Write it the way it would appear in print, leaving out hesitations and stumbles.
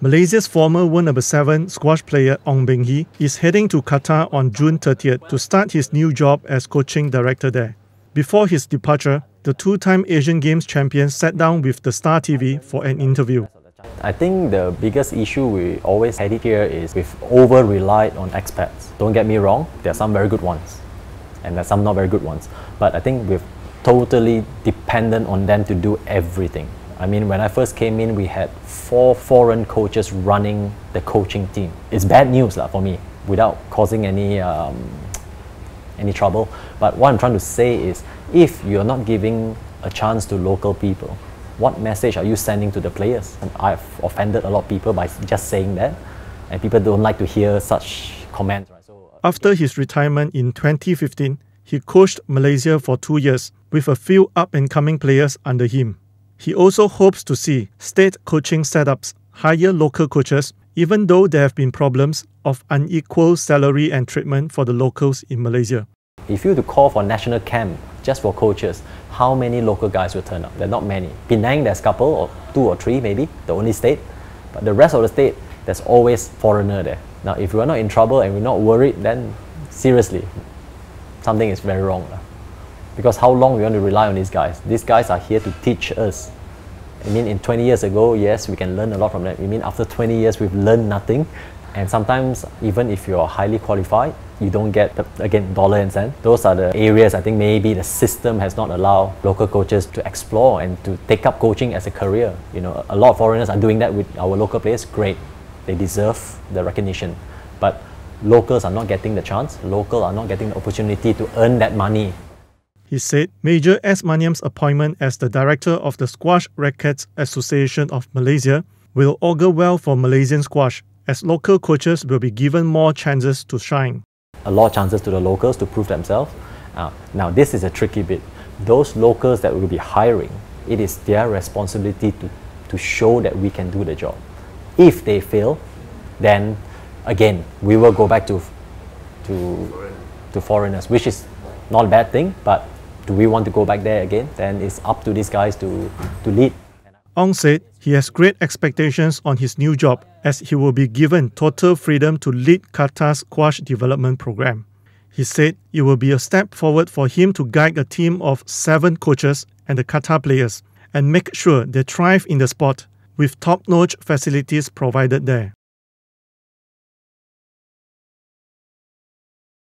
Malaysia's former world number 7 squash player Ong Beng Hee is heading to Qatar on June 30th to start his new job as coaching director there. Before his departure, the two-time Asian Games champion sat down with the Star TV for an interview. I think the biggest issue we always had here is we've over-relied on expats. Don't get me wrong, there are some very good ones and there are some not very good ones. But I think we've totally dependent on them to do everything. I mean, when I first came in, we had 4 foreign coaches running the coaching team. It's bad news for me, without causing any trouble. But what I'm trying to say is, if you're not giving a chance to local people, what message are you sending to the players? And I've offended a lot of people by just saying that, and people don't like to hear such comments. After his retirement in 2015, he coached Malaysia for 2 years with a few up-and-coming players under him. He also hopes to see state coaching setups hire local coaches, even though there have been problems of unequal salary and treatment for the locals in Malaysia. If you were to call for national camp just for coaches, how many local guys will turn up? There are not many. Penang, there's a couple, or 2 or 3 maybe, the only state. But the rest of the state, there's always foreigner there. Now, if we're not in trouble and we're not worried, then seriously, something is very wrong. Because how long we want to rely on these guys? These guys are here to teach us. I mean, in 20 years ago, yes, we can learn a lot from them. I mean, after 20 years, we've learned nothing. And sometimes, even if you're highly qualified, you don't get, again, dollar and cent. Those are the areas I think maybe the system has not allowed local coaches to explore and to take up coaching as a career. You know, a lot of foreigners are doing that with our local players. Great. They deserve the recognition. But locals are not getting the chance. Locals are not getting the opportunity to earn that money. He said Major S. Maniam's appointment as the director of the Squash Rackets Association of Malaysia will augur well for Malaysian squash, as local coaches will be given more chances to shine. A lot of chances to the locals to prove themselves. Now this is a tricky bit. Those locals that we'll be hiring, it is their responsibility to show that we can do the job. If they fail, then again, we will go back to foreigners, which is not a bad thing, but do we want to go back there again? Then it's up to these guys to lead. Ong said he has great expectations on his new job, as he will be given total freedom to lead Qatar's squash development program. He said it will be a step forward for him to guide a team of 7 coaches and the Qatar players and make sure they thrive in the sport with top-notch facilities provided there.